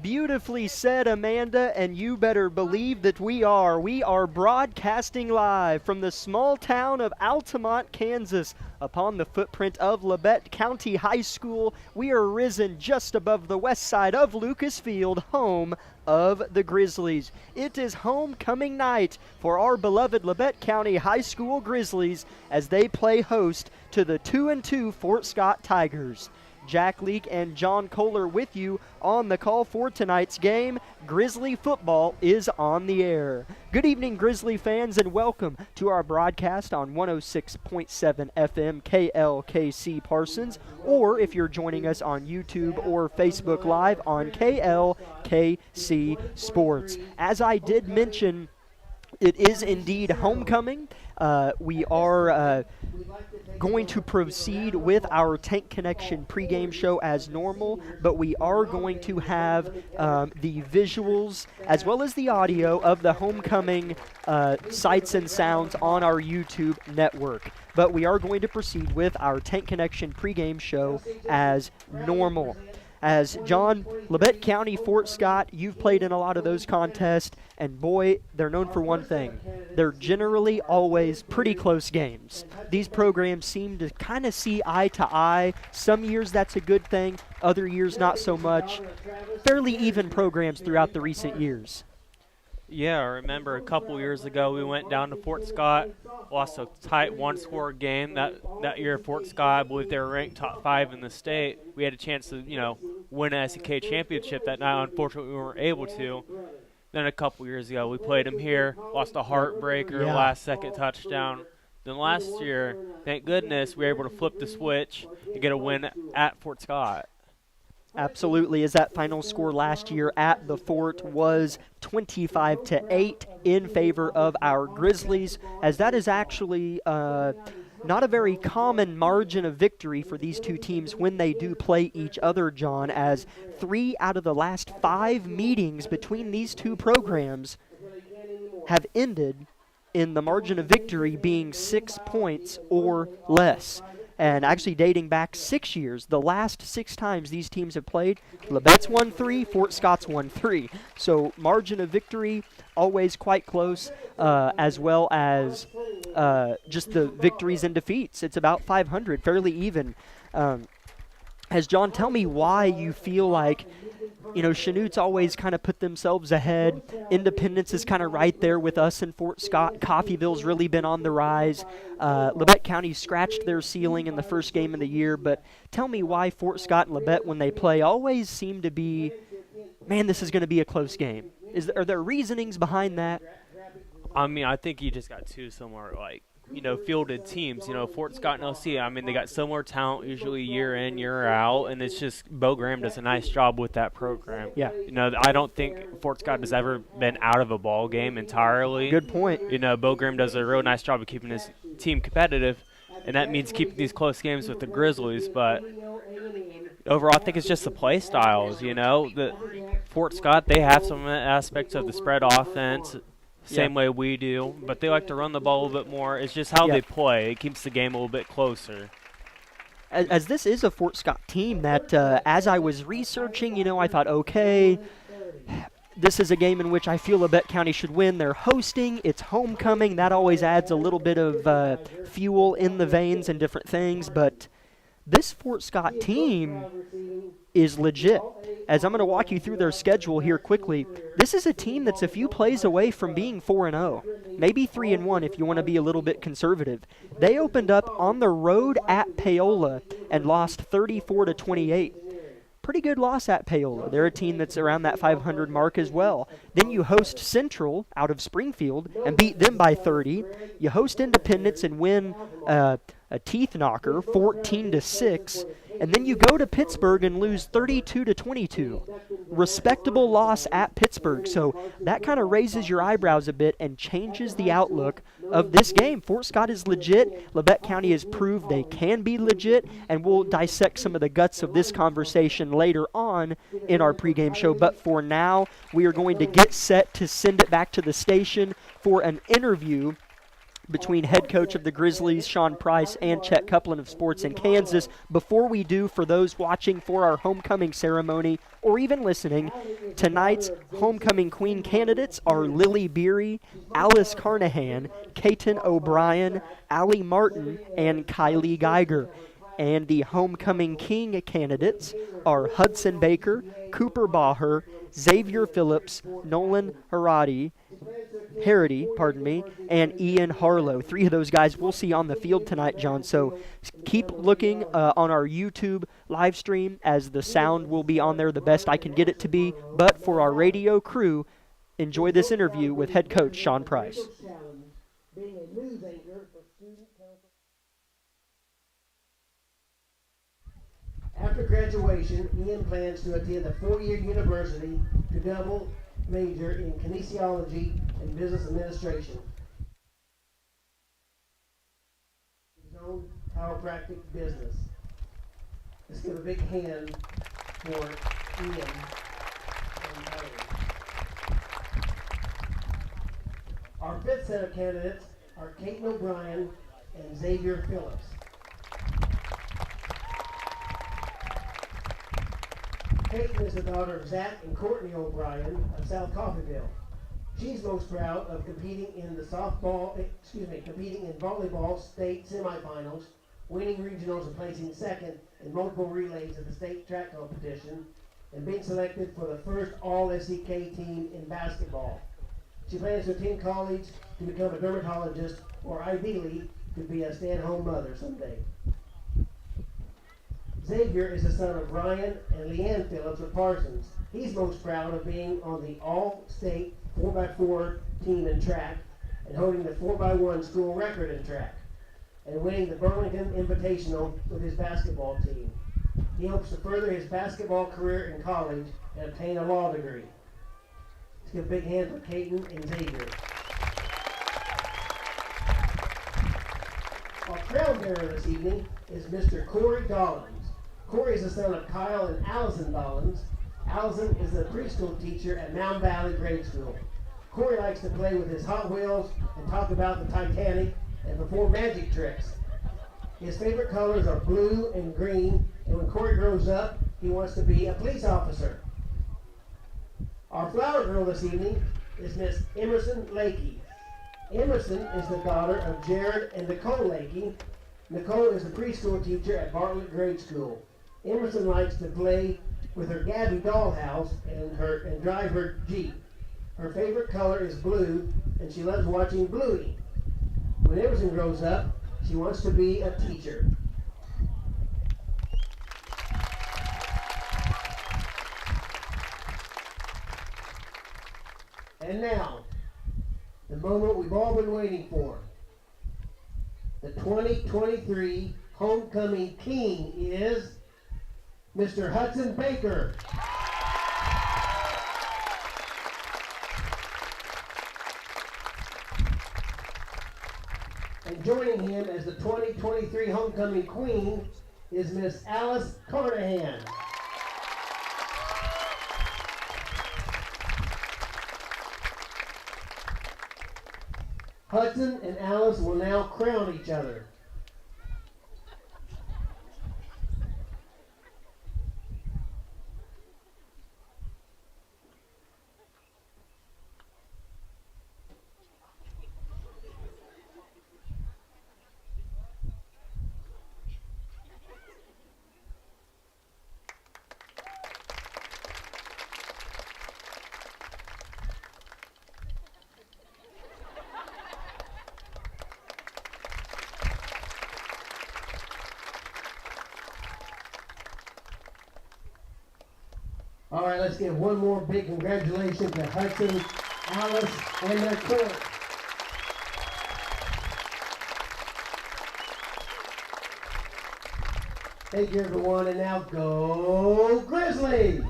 Beautifully said, Amanda, and you better believe that we are. We are broadcasting live from the small town of Altamont, Kansas, upon the footprint of Labette County High School. We are risen just above the west side of Lucas Field, home of the Grizzlies. It is homecoming night for our beloved Labette County High School Grizzlies as they play host to the 2-2 Fort Scott Tigers. Jack Leake and John Kohler with you on the call for tonight's game. Grizzly football is on the air. Good evening, Grizzly fans, and welcome to our broadcast on 106.7 FM KLKC Parsons, or if you're joining us on YouTube or Facebook Live on KLKC Sports. As I did mention, it is indeed homecoming. We are going to proceed with our Tank Connection pregame show as normal, but we are going to have the visuals as well as the audio of the homecoming sights and sounds on our YouTube network. But we are going to proceed with our Tank Connection pregame show as normal. As John, Labette County, Fort Scott, you've played in a lot of those contests, and boy, they're known for one thing. They're generally always pretty close games. These programs seem to kind of see eye to eye. Some years that's a good thing, other years not so much. Fairly even programs throughout the recent years. Yeah, I remember a couple years ago we went down to Fort Scott, lost a tight one-score game. That year, Fort Scott, I believe they were ranked top 5 in the state. We had a chance to, win an SEK championship that night. Unfortunately, we weren't able to. Then a couple years ago, we played them here, lost a heartbreaker, last-second touchdown. Then last year, thank goodness, we were able to flip the switch and get a win at Fort Scott. Absolutely, as that final score last year at the Fort was 25-8 in favor of our Grizzlies, as that is actually not a very common margin of victory for these two teams when they do play each other, John, as 3 out of the last 5 meetings between these two programs have ended in the margin of victory being 6 points or less. And actually dating back 6 years, the last 6 times these teams have played, Labette's won 3, Fort Scott's won 3. So margin of victory always quite close, as well as just the victories and defeats. It's about 500, fairly even. As John, tell me why you feel like, Chanute's always kind of put themselves ahead. Independence is kind of right there with us in Fort Scott. Coffeyville's really been on the rise. Labette County scratched their ceiling in the first game of the year, but tell me why Fort Scott and Labette, when they play, always seem to be, man, this is going to be a close game. Are there reasonings behind that? I mean, I think you just got two similar, fielded teams. Fort Scott and LC, they got similar talent usually year in, year out, and it's just Bo Graham does a nice job with that program. Yeah. I don't think Fort Scott has ever been out of a ball game entirely. Good point. Bo Graham does a real nice job of keeping his team competitive, and that means keeping these close games with the Grizzlies, but overall I think it's just the play styles, The Fort Scott, they have some aspects of the spread offense, same way we do, but they like to run the ball a little bit more. It's just how they play. It keeps the game a little bit closer. As this is a Fort Scott team that, as I was researching, I thought, okay, this is a game in which I feel Labette County should win. They're hosting. It's homecoming. That always adds a little bit of fuel in the veins and different things, but this Fort Scott team is legit. As I'm going to walk you through their schedule here quickly, this is a team that's a few plays away from being 4-0, maybe 3-1 if you want to be a little bit conservative. They opened up on the road at Paola and lost 34-28. Pretty good loss at Paola. They're a team that's around that 500 mark as well. Then you host Central out of Springfield and beat them by 30. You host Independence and win a teeth knocker, 14-6. And then you go to Pittsburgh and lose 32-22. Respectable loss at Pittsburgh. So that kind of raises your eyebrows a bit and changes the outlook of this game. Fort Scott is legit. Labette County has proved they can be legit, and we'll dissect some of the guts of this conversation later on in our pregame show. But for now, we are going to get set to send it back to the station for an interview between head coach of the Grizzlies, Sean Price, and Chet Copeland of Sports in Kansas. Before we do, for those watching for our homecoming ceremony or even listening, tonight's homecoming queen candidates are Lily Beery, Alice Carnahan, Kaiten O'Brien, Allie Martin, and Kylie Geiger. And the homecoming king candidates are Hudson Baker, Cooper Baher, Xavier Phillips, Nolan Harity, and Ian Harlow. Three of those guys we'll see on the field tonight, John. So keep looking on our YouTube live stream, as the sound will be on there the best I can get it to be. But for our radio crew, enjoy this interview with head coach Sean Price. After graduation, Ian plans to attend a 4-year university to double major in kinesiology and business administration. His own chiropractic business. Let's give a big hand for Ian and Tyler. Our fifth set of candidates are Kaiten O'Brien and Xavier Phillips. Kaiten is the daughter of Zach and Courtney O'Brien of South Coffeyville. She's most proud of competing in volleyball state semifinals, winning regionals and placing second in multiple relays at the state track competition, and being selected for the first All-SEK team in basketball. She plans to attend college to become a dermatologist, or ideally to be a stay-at-home mother someday. Xavier is the son of Ryan and Leanne Phillips of Parsons. He's most proud of being on the all-state 4x4 team in track and holding the 4x1 school record in track and winning the Burlington Invitational with his basketball team. He hopes to further his basketball career in college and obtain a law degree. Let's give a big hand for Kaiten and Xavier. Our crown bearer this evening is Mr. Corey Dollins. Corey is the son of Kyle and Allison Dollins. Allison is a preschool teacher at Mound Valley Grade School. Corey likes to play with his Hot Wheels and talk about the Titanic and perform magic tricks. His favorite colors are blue and green, and when Corey grows up, he wants to be a police officer. Our flower girl this evening is Miss Emerson Lakey. Emerson is the daughter of Jared and Nicole Lakey. Nicole is a preschool teacher at Bartlett Grade School. Emerson likes to play with her Gabby dollhouse and drive her Jeep. Her favorite color is blue, and she loves watching Bluey. When Emerson grows up, she wants to be a teacher. And now, the moment we've all been waiting for. The 2023 homecoming king is Mr. Hudson Baker. And joining him as the 2023 homecoming queen is Miss Alice Carnahan. Hudson and Alice will now crown each other. All right, let's give one more big congratulations to Hudson, Alice, and their court. Thank you, everyone, and now go Grizzlies!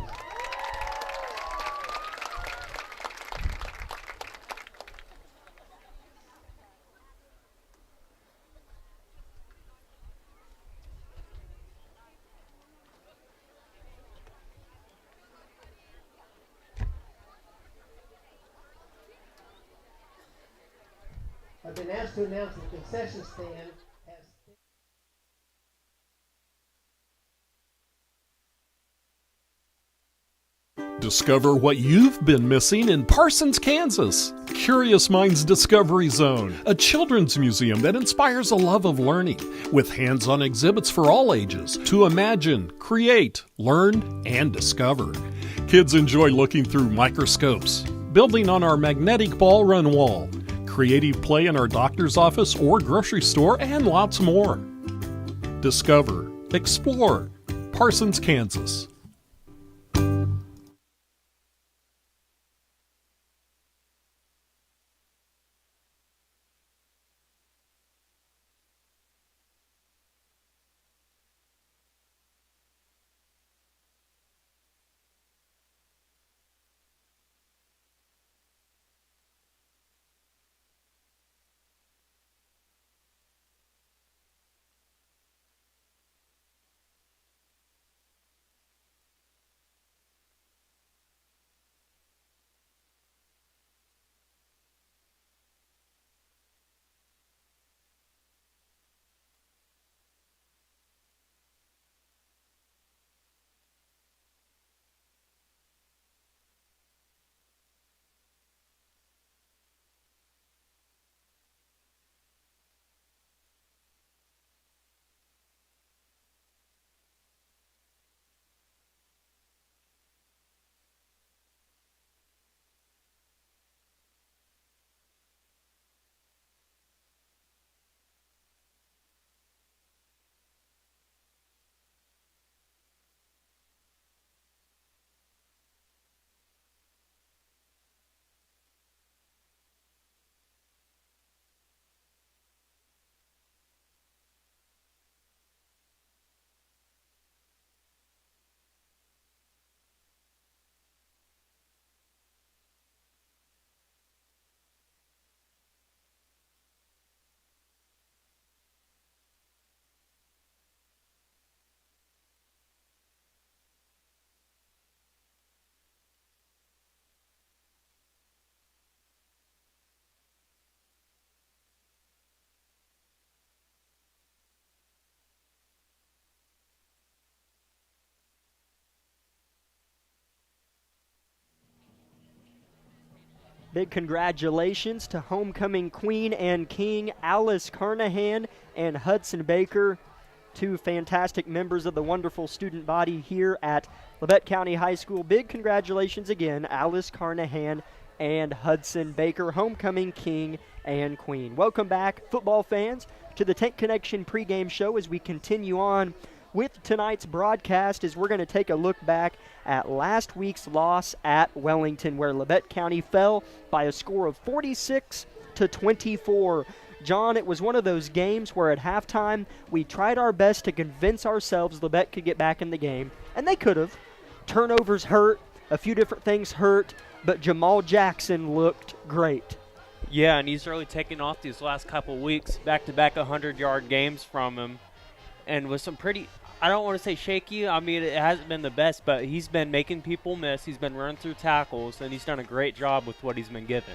But then asked to announce the concession stand has... Discover what you've been missing in Parsons, Kansas. Curious Minds Discovery Zone, a children's museum that inspires a love of learning, with hands-on exhibits for all ages to imagine, create, learn, and discover. Kids enjoy looking through microscopes, building on our magnetic ball run wall, creative play in our doctor's office or grocery store, and lots more. Discover, explore, Parsons, Kansas. Big congratulations to homecoming queen and king Alice Carnahan and Hudson Baker, two fantastic members of the wonderful student body here at Labette County High School. Big congratulations again, Alice Carnahan and Hudson Baker, homecoming king and queen. Welcome back, football fans, to the Tank Connection pregame show as we continue on with tonight's broadcast, as we're going to take a look back at last week's loss at Wellington, where Labette County fell by a score of 46-24. John, it was one of those games where at halftime we tried our best to convince ourselves Labette could get back in the game, and they could have. Turnovers hurt, a few different things hurt, but Jamal Jackson looked great. Yeah, and he's really taken off these last couple weeks, back-to-back 100-yard games from him, and with some pretty, I don't want to say shaky, I mean, it hasn't been the best, but he's been making people miss, he's been running through tackles, and he's done a great job with what he's been given.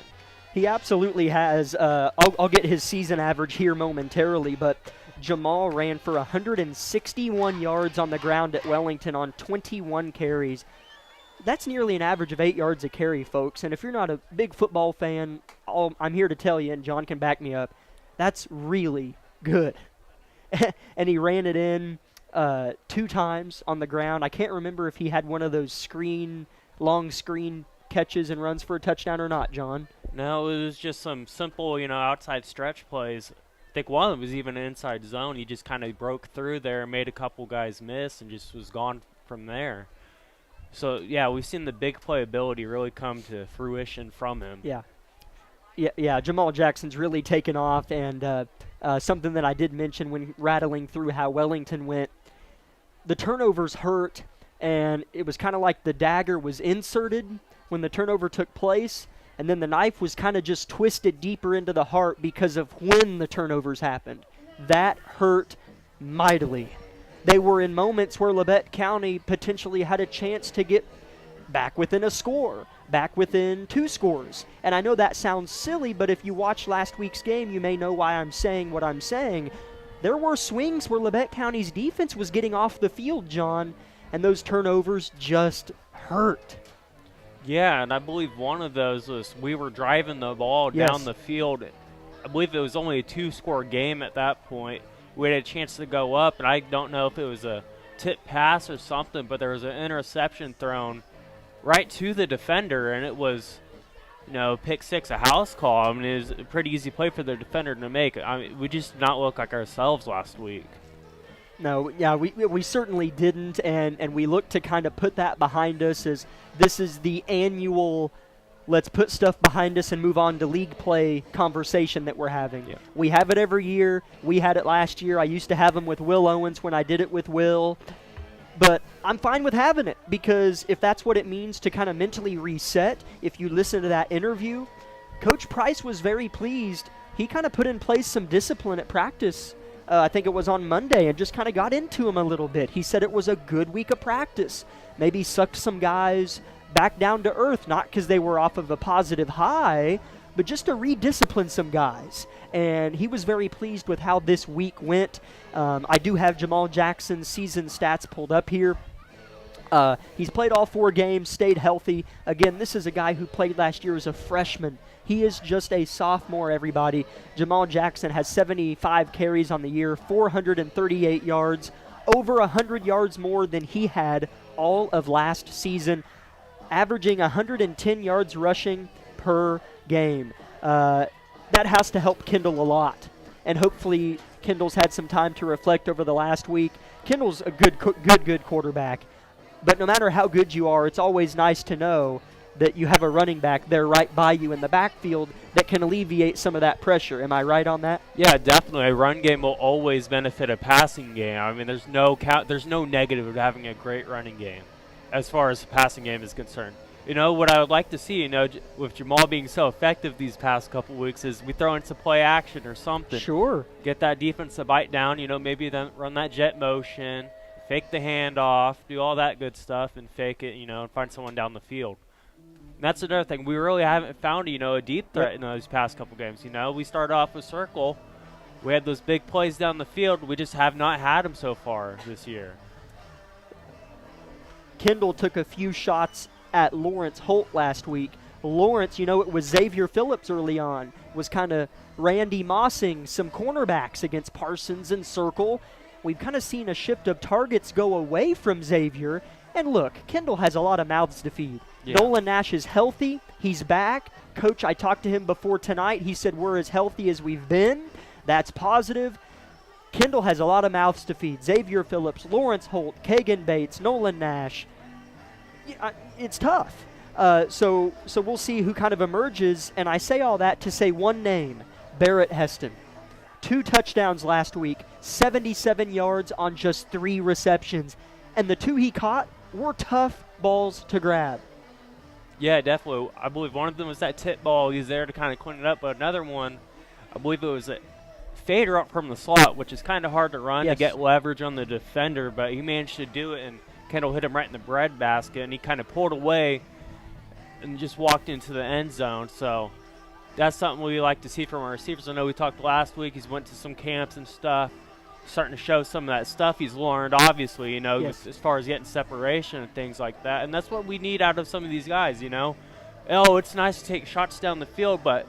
He absolutely has. I'll get his season average here momentarily, but Jamal ran for 161 yards on the ground at Wellington on 21 carries. That's nearly an average of 8 yards a carry, folks. And if you're not a big football fan, I'm here to tell you, and John can back me up, that's really good. And he ran it in 2 times on the ground. I can't remember if he had one of those long screen catches and runs for a touchdown or not, John. No, it was just some simple, outside stretch plays. I think one of them was even an inside zone. He just kind of broke through there and made a couple guys miss and just was gone from there. So, yeah, we've seen the big playability really come to fruition from him. Yeah, Jamal Jackson's really taken off, and something that I did mention when rattling through how Wellington went, the turnovers hurt, and it was kind of like the dagger was inserted when the turnover took place, and then the knife was kind of just twisted deeper into the heart because of when the turnovers happened. That hurt mightily. They were in moments where Labette County potentially had a chance to get back within a score, back within 2 scores. And I know that sounds silly, but if you watched last week's game, you may know why I'm saying what I'm saying. There were swings where Labette County's defense was getting off the field, John, and those turnovers just hurt. Yeah, and I believe one of those was we were driving the ball down the field. I believe it was only a 2-score game at that point. We had a chance to go up, and I don't know if it was a tip pass or something, but there was an interception thrown right to the defender, and it was, pick six, a house call. I mean, it was a pretty easy play for the defender to make. I mean, we just did not look like ourselves last week. No, yeah, we certainly didn't, and we look to kind of put that behind us as this is the annual let's put stuff behind us and move on to league play conversation that we're having. Yeah. We have it every year. We had it last year. I used to have them with Will Owens when I did it with Will. But I'm fine with having it because if that's what it means to kind of mentally reset, if you listen to that interview, Coach Price was very pleased. He kind of put in place some discipline at practice. I think it was on Monday, and just kind of got into him a little bit. He said it was a good week of practice. Maybe sucked some guys back down to earth, not because they were off of a positive high, but just to rediscipline some guys. And he was very pleased with how this week went. I do have Jamal Jackson's season stats pulled up here. He's played all 4 games, stayed healthy. Again, this is a guy who played last year as a freshman. He is just a sophomore, everybody. Jamal Jackson has 75 carries on the year, 438 yards, over 100 yards more than he had all of last season, averaging 110 yards rushing per game. That has to help Kendall a lot. And hopefully Kendall's had some time to reflect over the last week. Kendall's a good quarterback. But no matter how good you are, it's always nice to know that you have a running back there right by you in the backfield that can alleviate some of that pressure. Am I right on that? Yeah, definitely. A run game will always benefit a passing game. I mean, there's no negative of having a great running game as far as the passing game is concerned. What I would like to see, with Jamal being so effective these past couple weeks is we throw in some play action or something. Sure. Get that defense to bite down, maybe then run that jet motion, fake the handoff, do all that good stuff, and fake it, and find someone down the field. And that's another thing. We really haven't found, a deep threat in those past couple games. We started off with Circle. We had those big plays down the field. We just have not had them so far this year. Kendall took a few shots at Lawrence Holt last week. Lawrence, it was Xavier Phillips early on, was kind of Randy Mossing some cornerbacks against Parsons and Circle. We've kind of seen a shift of targets go away from Xavier. And look, Kendall has a lot of mouths to feed. Yeah. Nolan Nash is healthy. He's back. Coach, I talked to him before tonight. He said we're as healthy as we've been. That's positive. Kendall has a lot of mouths to feed. Xavier Phillips, Lawrence Holt, Kagan Bates, Nolan Nash. It's tough. So we'll see who kind of emerges. And I say all that to say one name, Barrett Heston. 2 touchdowns last week, 77 yards on just 3 receptions. And the 2 he caught were tough balls to grab. Yeah, definitely. I believe one of them was that tip ball. He's there to kind of clean it up. But another one, I believe it was a fader up from the slot, which is kind of hard to run to get leverage on the defender. But he managed to do it, and Kendall hit him right in the breadbasket, and he kind of pulled away and just walked into the end zone. So that's something we like to see from our receivers. I know we talked last week. He's went to some camps and stuff, starting to show some of that stuff he's learned, obviously, as far as getting separation and things like that. And that's what we need out of some of these guys, Oh, it's nice to take shots down the field, but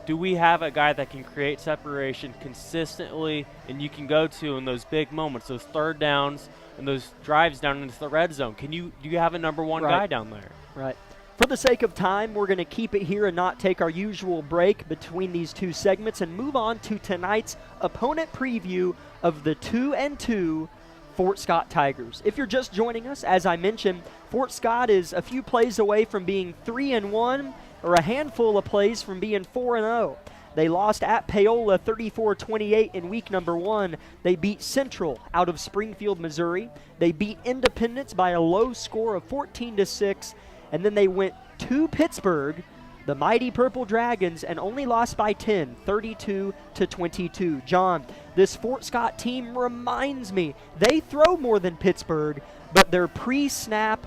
do we have a guy that can create separation consistently and you can go to in those big moments, those third downs and those drives down into the red zone? Do you have a number one guy down there? Right. For the sake of time, we're going to keep it here and not take our usual break between these 2 segments and move on to tonight's opponent preview of the 2-2 Fort Scott Tigers. If you're just joining us, as I mentioned, Fort Scott is a few plays away from being 3-1 or a handful of plays from being 4-0. They lost at Paola 34-28 in week number 1. They beat Central out of Springfield, Missouri. They beat Independence by a low score of 14-6. And then they went to Pittsburgh, the mighty Purple Dragons, and only lost by 10, 32-22. John, this Fort Scott team reminds me, they throw more than Pittsburgh, but their pre-snap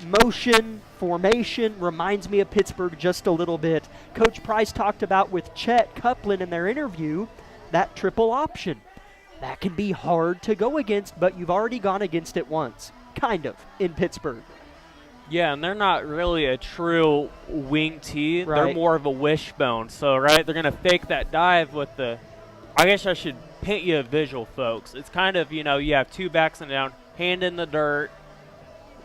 motion, formation reminds me of Pittsburgh just a little bit. Coach Price talked about with Chet Copeland in their interview that triple option. That can be hard to go against, but you've already gone against it once, kind of, in Pittsburgh. Yeah, and they're not really a true wing tee. Right. They're more of a wishbone. So, right, they're going to fake that dive with the – I guess I should paint you a visual, folks. It's kind of, you have two backs and down, hand in the dirt.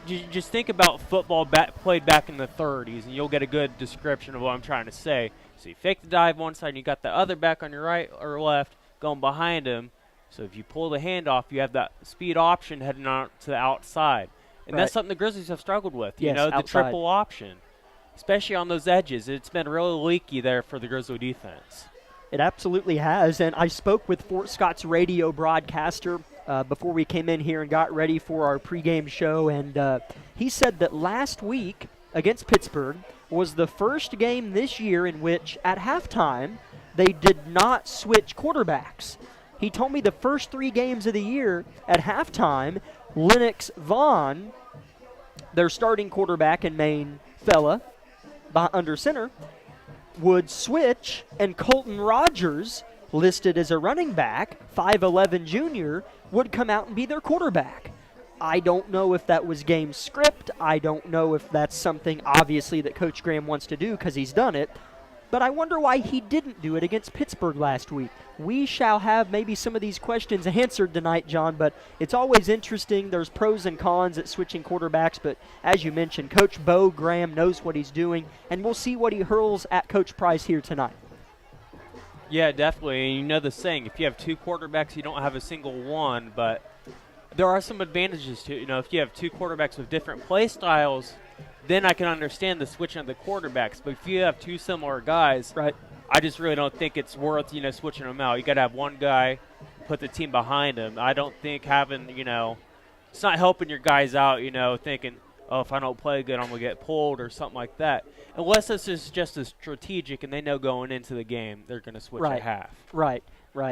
Just think about football played back in the 30s, and you'll get a good description of what I'm trying to say. So you fake the dive one side, and you got the other back on your right or left going behind him. So if you pull the hand off, you have that speed option heading out to the outside. And that's something the Grizzlies have struggled with, yes, the outside. triple option, especially on those edges. It's been really leaky there for the Grizzly defense. It absolutely has, and I spoke with Fort Scott's radio broadcaster before we came in here and got ready for our pregame show, and he said that last week against Pittsburgh was the first game this year in which, at halftime, they did not switch quarterbacks. He told me the first 3 games of the year at halftime, Lennox Vaughn, their starting quarterback and main fella under center, would switch, and Colton Rogers, listed as a running back, 5'11 junior, would come out and be their quarterback. I don't know if that was game script. I don't know if that's something, obviously, that Coach Graham wants to do because he's done it. But I wonder why he didn't do it against Pittsburgh last week. We shall have maybe some of these questions answered tonight, John, but it's always interesting. There's pros and cons at switching quarterbacks, but as you mentioned, Coach Bo Graham knows what he's doing, and we'll see what he hurls at Coach Price here tonight. Yeah, definitely. And you know the saying, if you have 2 quarterbacks, you don't have a single one, but there are some advantages to it. If you have 2 quarterbacks with different play styles, then I can understand the switching of the quarterbacks. But if you have 2 similar guys, right, I just really don't think it's worth, switching them out. You got to have one guy, put the team behind him. I don't think having, it's not helping your guys out, thinking, oh, if I don't play good, I'm going to get pulled or something like that. Unless this is just as strategic and they know going into the game they're going to switch at half. Right.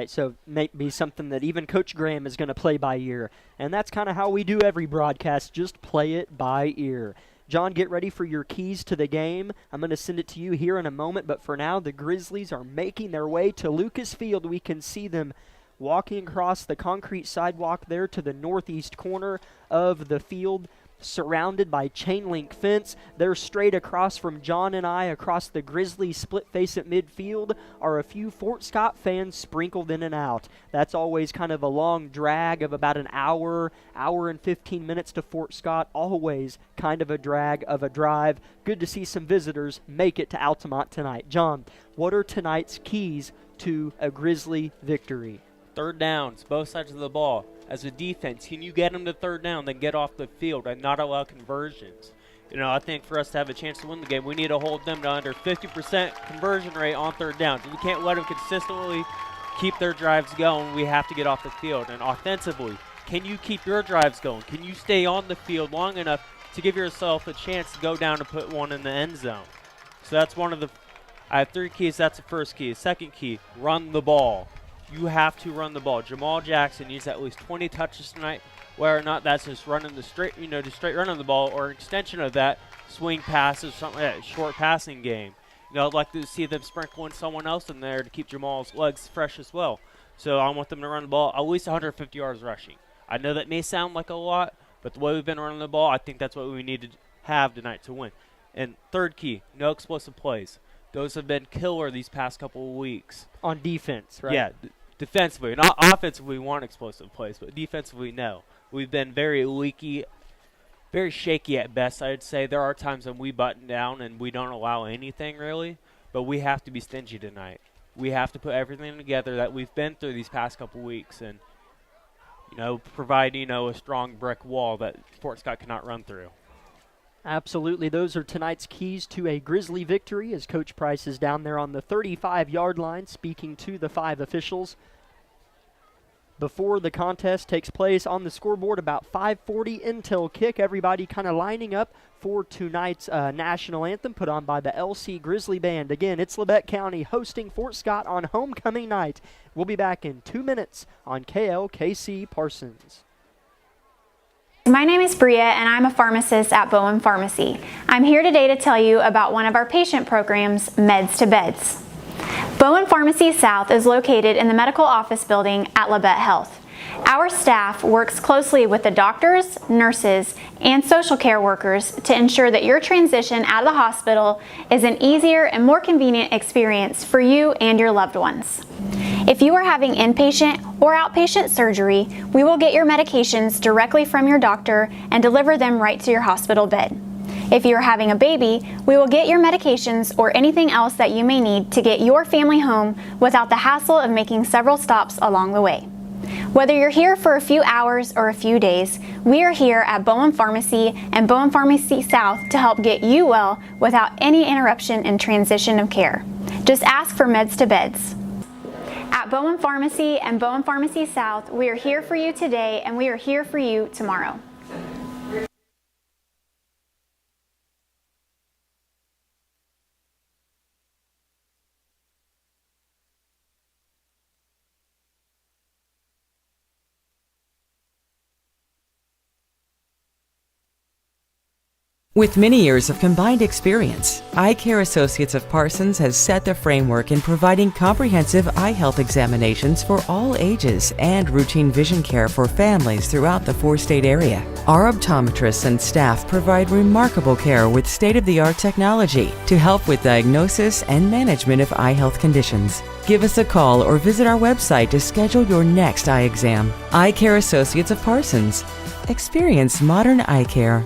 So maybe something that even Coach Graham is going to play by ear. And that's kind of how we do every broadcast, just play it by ear. John, get ready for your keys to the game. I'm going to send it to you here in a moment, but for now, the Grizzlies are making their way to Lucas Field. We can see them walking across the concrete sidewalk there to the northeast corner of the field, surrounded by chain link fence. They're straight across from John and I. Across the Grizzlies split face at midfield are a few Fort Scott fans sprinkled in and out. That's always kind of a long drag of about an hour and 15 minutes to Fort Scott. Always kind of a drag of a drive. Good to see some visitors make it to Altamont tonight. John, what are tonight's keys to a Grizzly victory? Third downs, both sides of the ball. As a defense, can you get them to third down, then get off the field and not allow conversions? I think for us to have a chance to win the game, we need to hold them to under 50% conversion rate on third downs. We can't let them consistently keep their drives going. We have to get off the field. And offensively, can you keep your drives going? Can you stay on the field long enough to give yourself a chance to go down and put one in the end zone? So that's one of the – I have 3 keys. That's the first key. Second key, run the ball. You have to run the ball. Jamal Jackson needs at least 20 touches tonight, whether or not that's just running the straight, just straight running the ball, or an extension of that, swing passes, something like that, short passing game. I'd like to see them sprinkling someone else in there to keep Jamal's legs fresh as well. So I want them to run the ball at least 150 yards rushing. I know that may sound like a lot, but the way we've been running the ball, I think that's what we need to have tonight to win. And third key, no explosive plays. Those have been killer these past couple of weeks. On defense, right? Yeah. Defensively, not offensively, we want explosive plays, but defensively, no. We've been very leaky, very shaky at best, I'd say. There are times when we button down and we don't allow anything, really, but we have to be stingy tonight. We have to put everything together that we've been through these past couple weeks and, provide, a strong brick wall that Fort Scott cannot run through. Absolutely. Those are tonight's keys to a Grizzly victory as Coach Price is down there on the 35-yard line speaking to the 5 officials. Before the contest takes place on the scoreboard, about 5:40 until kick. Everybody kind of lining up for tonight's national anthem put on by the LC Grizzly Band. Again, it's Labette County hosting Fort Scott on homecoming night. We'll be back in 2 minutes on KLKC Parsons. My name is Bria and I'm a pharmacist at Bowen Pharmacy. I'm here today to tell you about one of our patient programs, Meds to Beds. Bowen Pharmacy South is located in the medical office building at Labette Health. Our staff works closely with the doctors, nurses, and social care workers to ensure that your transition out of the hospital is an easier and more convenient experience for you and your loved ones. If you are having inpatient or outpatient surgery, we will get your medications directly from your doctor and deliver them right to your hospital bed. If you are having a baby, we will get your medications or anything else that you may need to get your family home without the hassle of making several stops along the way. Whether you're here for a few hours or a few days, we are here at Bowen Pharmacy and Bowen Pharmacy South to help get you well without any interruption in transition of care. Just ask for Meds to Beds. At Bowen Pharmacy and Bowen Pharmacy South, we are here for you today and we are here for you tomorrow. With many years of combined experience, Eye Care Associates of Parsons has set the framework in providing comprehensive eye health examinations for all ages and routine vision care for families throughout the four-state area. Our optometrists and staff provide remarkable care with state-of-the-art technology to help with diagnosis and management of eye health conditions. Give us a call or visit our website to schedule your next eye exam. Eye Care Associates of Parsons. Experience modern eye care.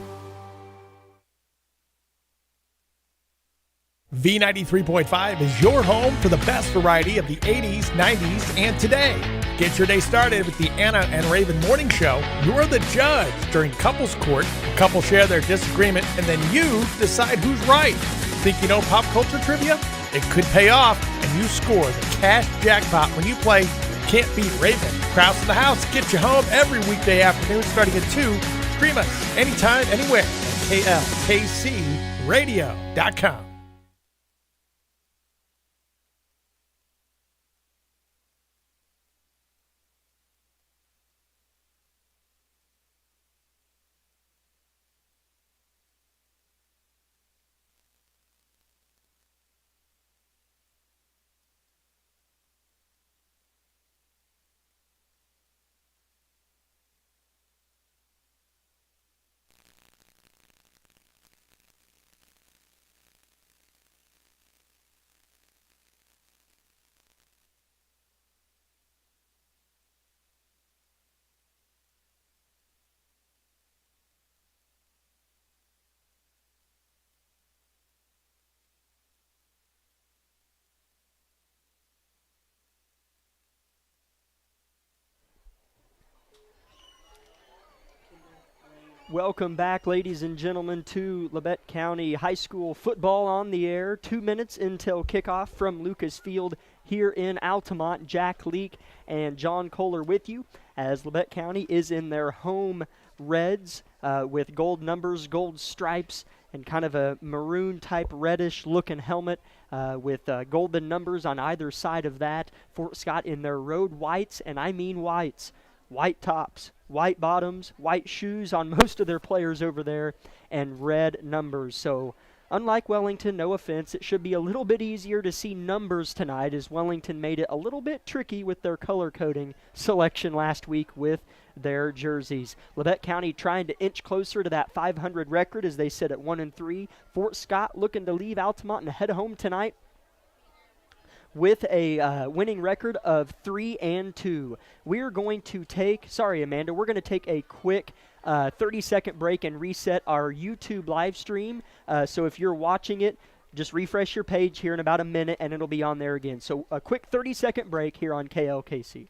V93.5 is your home for the best variety of the 80s, 90s, and today. Get your day started with the Anna and Raven Morning Show. You're the judge during couples court. Couples share their disagreement, and then you decide who's right. Think you know pop culture trivia? It could pay off, and you score the cash jackpot when you play Can't Beat Raven. Krause in the House gets you home every weekday afternoon starting at 2. Stream us anytime, anywhere at klkcradio.com. Welcome back, ladies and gentlemen, to Labette County High School football on the air. 2 minutes until kickoff from Lucas Field here in Altamont. Jack Leake and John Kohler with you as Labette County is in their home reds with gold numbers, gold stripes, and kind of a maroon-type reddish-looking helmet with golden numbers on either side of that. Fort Scott in their road whites, and I mean whites. White tops, white bottoms, white shoes on most of their players over there, and red numbers. So unlike Wellington, no offense, it should be a little bit easier to see numbers tonight as Wellington made it a little bit tricky with their color coding selection last week with their jerseys. Labette County trying to inch closer to that 500 record as they sit at 1-3. Fort Scott looking to leave Altamont and head home tonight with a winning record of 3-2. We're going to take, sorry Amanda, we're going to take a quick 30-second break and reset our YouTube live stream. So if you're watching it, just refresh your page here in about a minute and it'll be on there again. So a quick 30-second break here on KLKC.